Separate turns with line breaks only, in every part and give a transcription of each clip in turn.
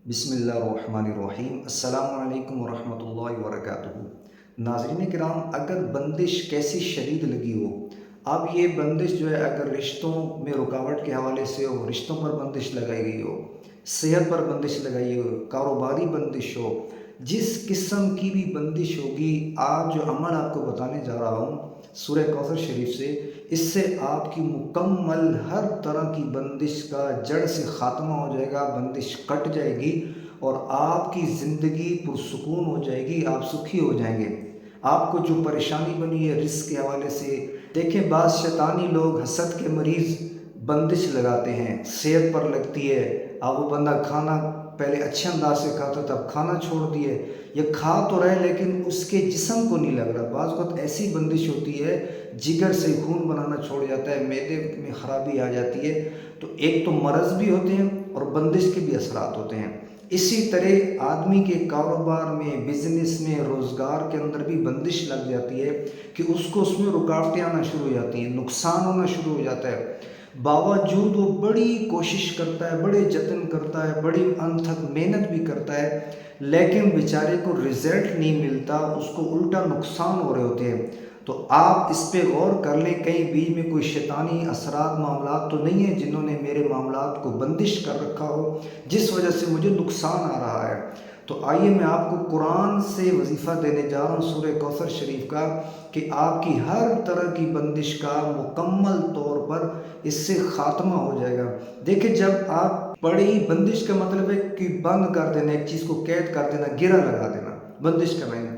بسم اللہ الرحمن الرحیم۔ السلام علیکم ورحمۃ اللہ وبرکاتہ۔ ناظرین کرام، اگر بندش کیسی شدید لگی ہو، اب یہ بندش جو ہے اگر رشتوں میں رکاوٹ کے حوالے سے ہو، رشتوں پر بندش لگائی گئی ہو، صحت پر بندش لگائی ہو، کاروباری بندش ہو، جس قسم کی بھی بندش ہوگی، آج جو عمل آپ کو بتانے جا رہا ہوں سورہ کوثر شریف سے، اس سے آپ کی مکمل ہر طرح کی بندش کا جڑ سے خاتمہ ہو جائے گا، بندش کٹ جائے گی اور آپ کی زندگی پرسکون ہو جائے گی، آپ سکھی ہو جائیں گے۔ آپ کو جو پریشانی بنی ہے رزق کے حوالے سے، دیکھیں بعض شیطانی لوگ حسد کے مریض بندش لگاتے ہیں، صحت پر لگتی ہے، اب وہ بندہ کھانا پہلے اچھے انداز سے کھاتا تھا، اب کھانا چھوڑ دیے، یہ کھا تو رہے لیکن اس کے جسم کو نہیں لگ رہا۔ بعض وقت ایسی بندش ہوتی ہے جگر سے خون بنانا چھوڑ جاتا ہے، معدے میں خرابی آ جاتی ہے، تو ایک تو مرض بھی ہوتے ہیں اور بندش کے بھی اثرات ہوتے ہیں۔ اسی طرح آدمی کے کاروبار میں، بزنس میں، روزگار کے اندر بھی بندش لگ جاتی ہے کہ اس میں رکاوٹیں آنا شروع ہو جاتی ہیں، نقصان ہونا شروع ہو جاتا ہے، باوجود وہ بڑی کوشش کرتا ہے، بڑے جتن کرتا ہے، بڑی انتھک محنت بھی کرتا ہے، لیکن بیچارے کو رزلٹ نہیں ملتا، اس کو الٹا نقصان ہو رہے ہوتے ہیں۔ تو آپ اس پہ غور کر لیں، کہیں بیچ میں کوئی شیطانی اثرات معاملات تو نہیں ہیں جنہوں نے میرے معاملات کو بندش کر رکھا ہو، جس وجہ سے مجھے نقصان آ رہا ہے۔ تو آئیے میں آپ کو قرآن سے وظیفہ دینے جا رہا ہوں سورہ کوثر شریف کا، کہ آپ کی ہر طرح کی بندش کا مکمل طور پر اس سے خاتمہ ہو جائے گا۔ دیکھیں جب آپ بڑی بندش کا مطلب ہے کہ بند کر دینا، ایک چیز کو قید کر دینا، گرہ لگا دینا، بندش کرنا ہے۔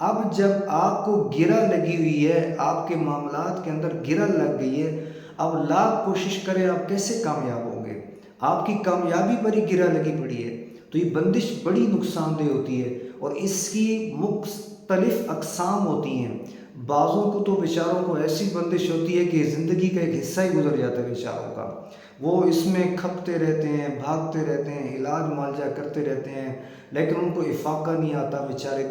اب جب آپ کو گرہ لگی ہوئی ہے، آپ کے معاملات کے اندر گرہ لگ گئی ہے، اب لاکھ کوشش کریں آپ کیسے کامیاب ہوں گے؟ آپ کی کامیابی پر ہی گرہ لگی پڑی ہے۔ تو یہ بندش بڑی نقصان دہ ہوتی ہے اور اس کی مختلف اقسام ہوتی ہیں۔ بعضوں کو تو بیچاروں کو ایسی بندش ہوتی ہے کہ زندگی کا ایک حصہ ہی گزر جاتا ہے بیچاروں کا، وہ اس میں کھپتے رہتے ہیں، بھاگتے رہتے ہیں، علاج معالجہ کرتے رہتے ہیں، لیکن ان کو افاقہ نہیں آتا بیچارے۔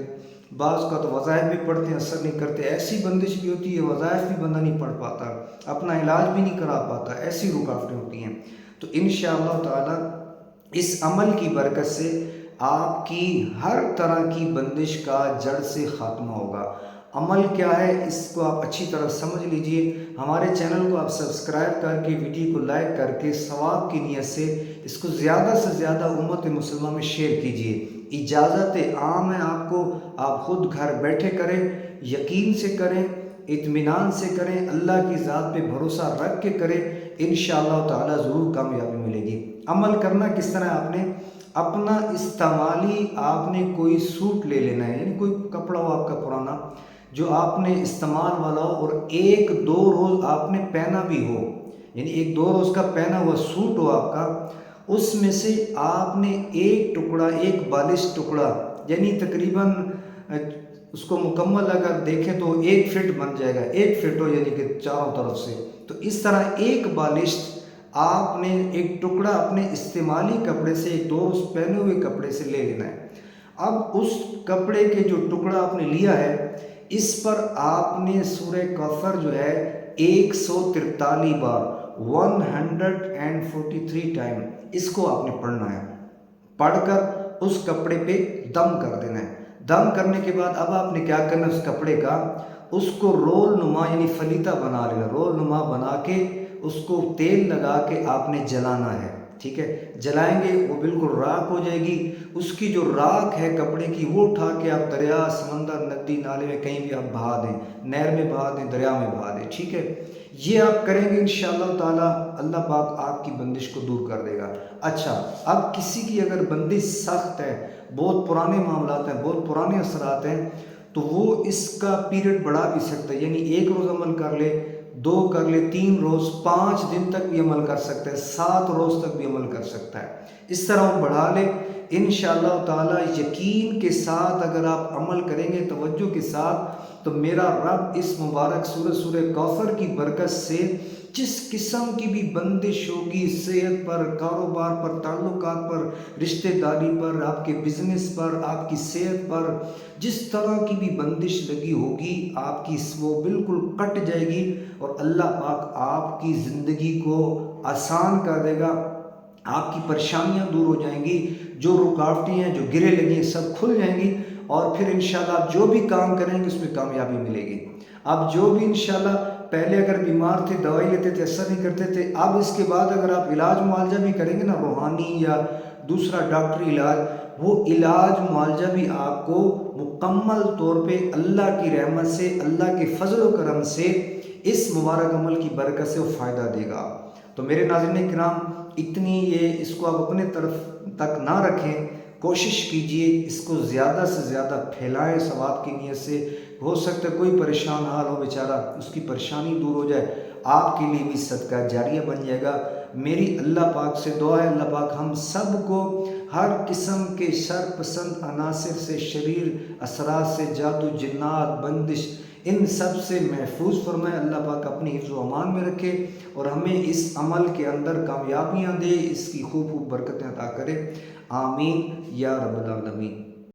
بعض کا تو وظائف بھی پڑھتے ہیں، اثر نہیں کرتے۔ ایسی بندش بھی ہوتی ہے، وظائف بھی بندہ نہیں پڑھ پاتا، اپنا علاج بھی نہیں کرا پاتا، ایسی رکاوٹیں ہوتی ہیں۔ تو انشاءاللہ تعالی اس عمل کی برکت سے آپ کی ہر طرح کی بندش کا جڑ سے خاتمہ ہوگا۔ عمل کیا ہے اس کو آپ اچھی طرح سمجھ لیجئے۔ ہمارے چینل کو آپ سبسکرائب کر کے، ویڈیو کو لائک کر کے، ثواب کی نیت سے اس کو زیادہ سے زیادہ امت مسلمہ میں شیئر کیجئے۔ اجازت عام ہے آپ کو، آپ خود گھر بیٹھے کریں، یقین سے کریں، اطمینان سے کریں، اللہ کی ذات پہ بھروسہ رکھ کے کریں، انشاءاللہ تعالی ضرور کامیابی ملے گی۔ عمل کرنا کس طرح؟ آپ نے اپنا استعمالی، آپ نے کوئی سوٹ لے لینا ہے، یعنی کوئی کپڑا ہو آپ کا پرانا جو آپ نے استعمال والا ہو، اور ایک دو روز آپ نے پہنا بھی ہو، یعنی ایک دو روز کا پہنا ہوا سوٹ ہو آپ کا، اس میں سے آپ نے ایک ٹکڑا، ایک بالش ٹکڑا، یعنی تقریباً اس کو مکمل اگر دیکھیں تو 1 فٹ بن جائے گا، 1 فٹ ہو یعنی کہ چاروں طرف سے، تو اس طرح ایک بالش آپ نے ایک ٹکڑا اپنے استعمالی کپڑے سے، ایک دو روز پہنے ہوئے کپڑے سے لے لینا ہے۔ اب اس کپڑے کے جو ٹکڑا آپ نے لیا ہے، اس پر آپ نے سورہ کوثر جو ہے 143 بار، 143 ٹائم اس کو آپ نے پڑھنا ہے۔ پڑھ کر اس کپڑے پہ دم کر دینا ہے۔ دم کرنے کے بعد اب آپ نے کیا کرنا ہے، اس کپڑے کا اس کو رول نما یعنی فلیتا بنا لینا، رول نما بنا کے اس کو تیل لگا کے آپ نے جلانا ہے، ٹھیک ہے؟ جلائیں گے وہ بالکل راکھ ہو جائے گی۔ اس کی جو راکھ ہے کپڑے کی، وہ اٹھا کے آپ دریا، سمندر، ندی، نالے میں کہیں بھی آپ بہا دیں، نہر میں بہا دیں، دریا میں بہا دیں، ٹھیک ہے؟ یہ آپ کریں گے انشاءاللہ تعالی اللہ پاک آپ کی بندش کو دور کر دے گا۔ اچھا، اب کسی کی اگر بندش سخت ہے، بہت پرانے معاملات ہیں، بہت پرانے اثرات ہیں، تو وہ اس کا پیریڈ بڑھا بھی سکتا ہے، یعنی 1 روز عمل کر لے، 2 کر لے، 3 روز، 5 دن تک بھی عمل کر سکتا ہے، 7 روز تک بھی عمل کر سکتا ہے، اس طرح وہ بڑھا لے انشاءاللہ تعالی۔ یقین کے ساتھ اگر آپ عمل کریں گے، توجہ کے ساتھ، تو میرا رب اس مبارک سورہ کوثر کی برکت سے جس قسم کی بھی بندش ہوگی، صحت پر، کاروبار پر، تعلقات پر، رشتہ داری پر، آپ کے بزنس پر، آپ کی صحت پر، جس طرح کی بھی بندش لگی ہوگی، آپ کی وہ بالکل کٹ جائے گی اور اللہ پاک آپ کی زندگی کو آسان کر دے گا، آپ کی پریشانیاں دور ہو جائیں گی۔ جو رکاوٹیں ہیں، جو گرے لگی ہیں، سب کھل جائیں گی، اور پھر انشاءاللہ آپ جو بھی کام کریں گے اس میں کامیابی ملے گی۔ آپ جو بھی انشاءاللہ پہلے اگر بیمار تھے، دوائی لیتے تھے، اثر نہیں کرتے تھے، اب اس کے بعد اگر آپ علاج معالجہ بھی کریں گے نا، روحانی یا دوسرا ڈاکٹری علاج، وہ علاج معالجہ بھی آپ کو مکمل طور پہ اللہ کی رحمت سے، اللہ کے فضل و کرم سے، اس مبارک عمل کی برکت سے وہ فائدہ دے گا۔ تو میرے ناظرین کرام، اتنی اس کو آپ اپنے طرف تک نہ رکھیں، کوشش کیجئے اس کو زیادہ سے زیادہ پھیلائیں ثواب کی نیت سے۔ ہو سکتا ہے کوئی پریشان حال ہو بیچارہ، اس کی پریشانی دور ہو جائے، آپ کے لیے بھی صدقہ جاریہ بن جائے گا۔ میری اللہ پاک سے دعا ہے، اللہ پاک ہم سب کو ہر قسم کے شر پسند عناصر سے، شریر اثرات سے، جادو جنات بندش، ان سب سے محفوظ فرمائے۔ اللہ پاک اپنی حفظ و امان میں رکھے اور ہمیں اس عمل کے اندر کامیابیاں دے، اس کی خوب برکتیں عطا کرے۔ آمین یا رب العالمین۔